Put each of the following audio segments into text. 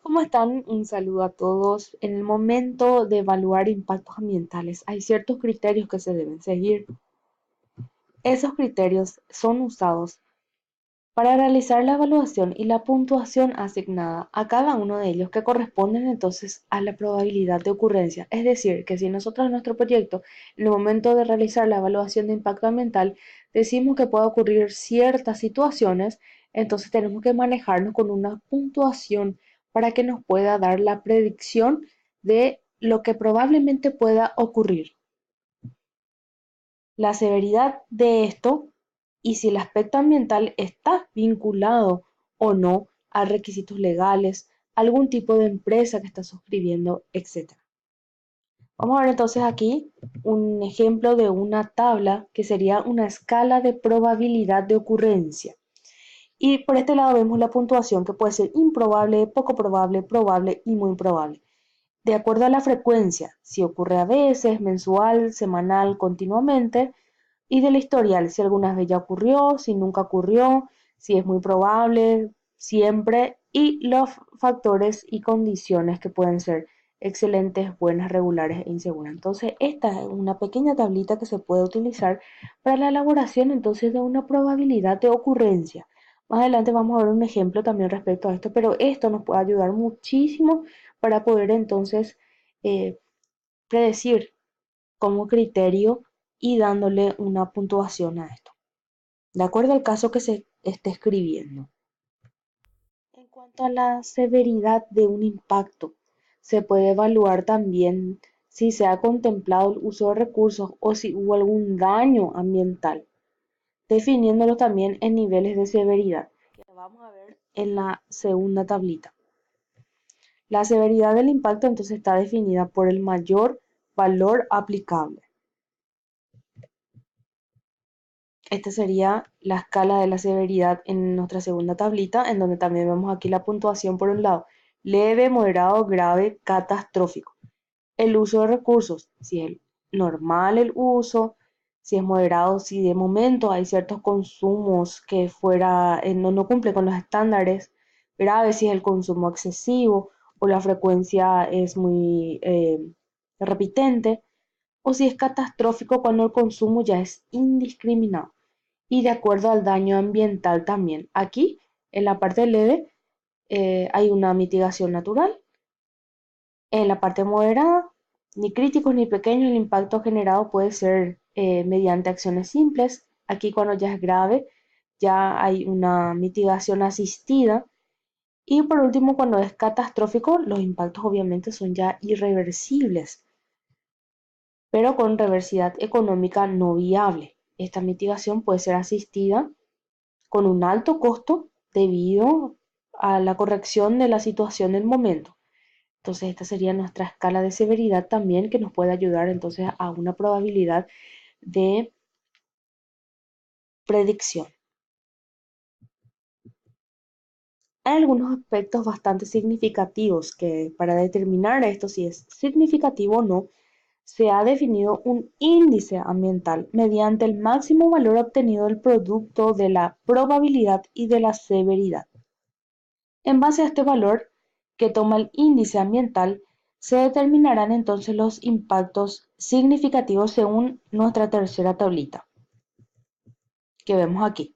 ¿Cómo están? Un saludo a todos. En el momento de evaluar impactos ambientales, hay ciertos criterios que se deben seguir. Esos criterios son usados para realizar la evaluación y la puntuación asignada a cada uno de ellos que corresponden entonces a la probabilidad de ocurrencia. Es decir, que si nosotros en nuestro proyecto, en el momento de realizar la evaluación de impacto ambiental, decimos que puede ocurrir ciertas situaciones, entonces tenemos que manejarnos con una puntuación para que nos pueda dar la predicción de lo que probablemente pueda ocurrir. La severidad de esto y si el aspecto ambiental está vinculado o no a requisitos legales, algún tipo de empresa que está suscribiendo, etcétera. Vamos a ver entonces aquí un ejemplo de una tabla que sería una escala de probabilidad de ocurrencia. Y por este lado vemos la puntuación que puede ser improbable, poco probable, probable y muy probable. De acuerdo a la frecuencia, si ocurre a veces, mensual, semanal, continuamente, y del historial, si alguna vez ya ocurrió, si nunca ocurrió, si es muy probable, siempre, y los factores y condiciones que pueden ser excelentes, buenas, regulares e inseguras. Entonces, esta es una pequeña tablita que se puede utilizar para la elaboración entonces de una probabilidad de ocurrencia. Más adelante vamos a ver un ejemplo también respecto a esto, pero esto nos puede ayudar muchísimo para poder entonces eh, predecir como criterio y dándole una puntuación a esto, de acuerdo al caso que se esté escribiendo. En cuanto a la severidad de un impacto, se puede evaluar también si se ha contemplado el uso de recursos o si hubo algún daño ambiental, definiéndolo también en niveles de severidad, que vamos a ver en la segunda tablita. La severidad del impacto entonces está definida por el mayor valor aplicable. Esta sería la escala de la severidad en nuestra segunda tablita, en donde también vemos aquí la puntuación por un lado, leve, moderado, grave, catastrófico. El uso de recursos, si es normal el uso, si es moderado, si de momento hay ciertos consumos que no cumple con los estándares, grave si es el consumo excesivo o la frecuencia es muy repitente, o si es catastrófico cuando el consumo ya es indiscriminado y de acuerdo al daño ambiental también. Aquí, en la parte leve, hay una mitigación natural. En la parte moderada, ni críticos ni pequeños, el impacto generado puede ser mediante acciones simples. Aquí cuando ya es grave, ya hay una mitigación asistida. Y por último, cuando es catastrófico, los impactos obviamente son ya irreversibles, pero con reversidad económica no viable. Esta mitigación puede ser asistida con un alto costo debido a la corrección de la situación del momento. Entonces, esta sería nuestra escala de severidad también que nos puede ayudar entonces a una probabilidad de predicción. Hay algunos aspectos bastante significativos que para determinar esto si es significativo o no, se ha definido un índice ambiental mediante el máximo valor obtenido del producto de la probabilidad y de la severidad. En base a este valor, que toma el índice ambiental, se determinarán entonces los impactos significativos según nuestra tercera tablita, que vemos aquí.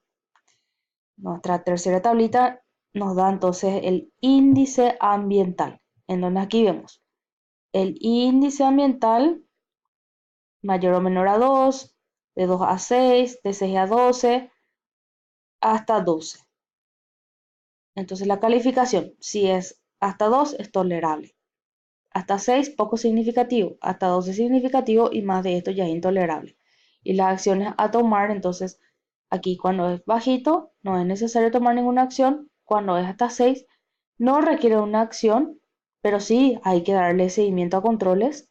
Nuestra tercera tablita nos da entonces el índice ambiental, en donde aquí vemos el índice ambiental mayor o menor a 2, de 2 a 6, de 6 a 12, hasta 12. Entonces la calificación, si es hasta 2, es tolerable. Hasta 6 poco significativo, hasta 12 significativo y más de esto ya es intolerable. Y las acciones a tomar, entonces aquí cuando es bajito no es necesario tomar ninguna acción, cuando es hasta 6 no requiere una acción, pero sí hay que darle seguimiento a controles.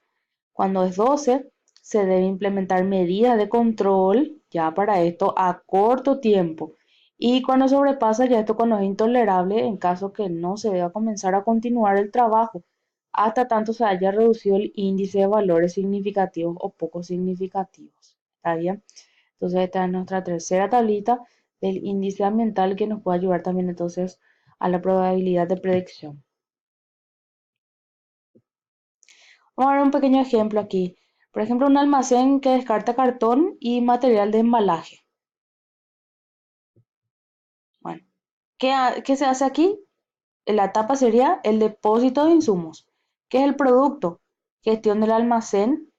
Cuando es 12 se debe implementar medidas de control ya para esto a corto tiempo. Y cuando sobrepasa ya esto cuando es intolerable, en caso que no se deba comenzar a continuar el trabajo hasta tanto se haya reducido el índice de valores significativos o poco significativos. ¿Está bien? Entonces esta es nuestra tercera tablita del índice ambiental que nos puede ayudar también entonces a la probabilidad de predicción. Vamos a ver un pequeño ejemplo aquí. Por ejemplo, un almacén que descarta cartón y material de embalaje. Bueno, ¿qué se hace aquí? La etapa sería el depósito de insumos. ¿Qué es el producto? Gestión del almacén.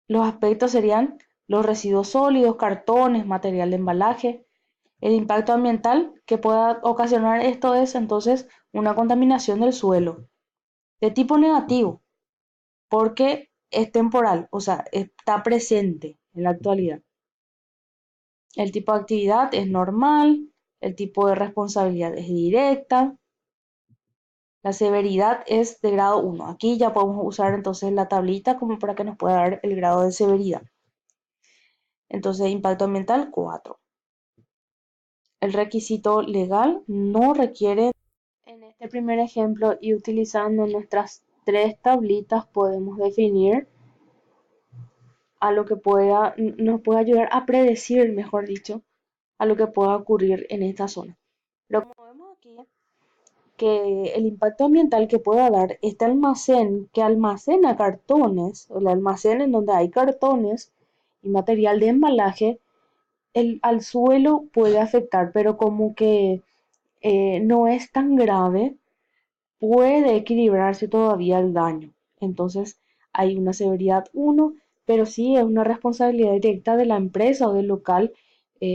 Los aspectos serían los residuos sólidos, cartones, material de embalaje. El impacto ambiental que pueda ocasionar esto es entonces una contaminación del suelo de tipo negativo, porque es temporal, o sea, está presente en la actualidad. El tipo de actividad es normal, el tipo de responsabilidad es directa, la severidad es de grado 1. Aquí ya podemos usar entonces la tablita como para que nos pueda dar el grado de severidad. Entonces, impacto ambiental 4. El requisito legal no requiere. En este primer ejemplo y utilizando nuestras tres tablitas podemos definir a lo que nos puede ayudar a predecir, mejor dicho, a lo que pueda ocurrir en esta zona. Pero como vemos aquí, que el impacto ambiental que pueda dar este almacén que almacena cartones, o el almacén en donde hay cartones y material de embalaje, al suelo puede afectar, pero como que no es tan grave, puede equilibrarse todavía el daño. Entonces hay una severidad 1, pero sí es una responsabilidad directa de la empresa o del local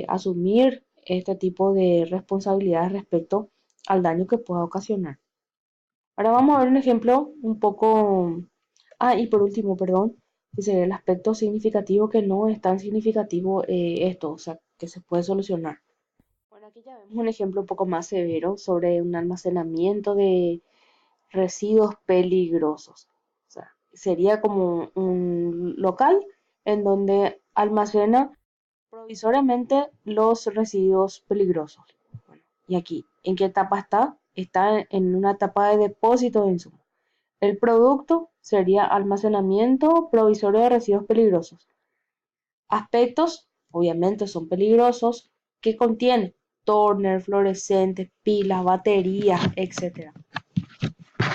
asumir este tipo de responsabilidades respecto al daño que pueda ocasionar. Ahora vamos a ver un ejemplo un poco. Y por último, perdón, que sería el aspecto significativo que no es tan significativo esto, o sea, que se puede solucionar. Bueno, aquí ya vemos un ejemplo un poco más severo sobre un almacenamiento de residuos peligrosos. O sea, sería como un local en donde almacena provisoriamente los residuos peligrosos. Bueno, y aquí, ¿en qué etapa está? Está en una etapa de depósito de insumos. El producto sería almacenamiento provisorio de residuos peligrosos. Aspectos, obviamente son peligrosos, que contienen toner, fluorescentes, pilas, baterías, etc.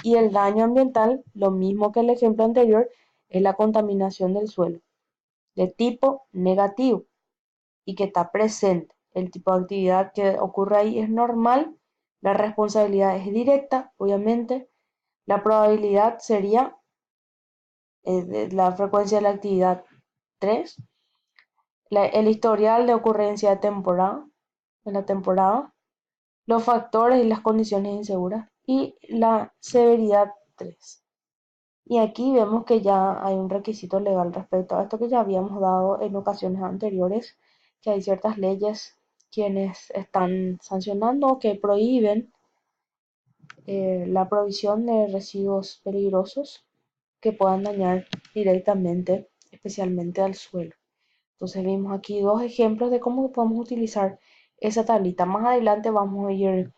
Y el daño ambiental, lo mismo que el ejemplo anterior, es la contaminación del suelo, de tipo negativo y que está presente. El tipo de actividad que ocurre ahí es normal, la responsabilidad es directa, obviamente. La probabilidad sería la frecuencia de la actividad 3, el historial de ocurrencia de la temporada, los factores y las condiciones inseguras y la severidad 3. Y aquí vemos que ya hay un requisito legal respecto a esto que ya habíamos dado en ocasiones anteriores, que hay ciertas leyes quienes están sancionando o que prohíben la provisión de residuos peligrosos que puedan dañar directamente, especialmente al suelo. Entonces vimos aquí dos ejemplos de cómo podemos utilizar esa tablita. Más adelante vamos a ir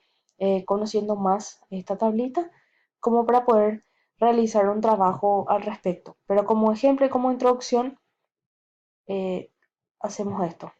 conociendo más esta tablita como para poder realizar un trabajo al respecto. Pero como ejemplo y como introducción, hacemos esto.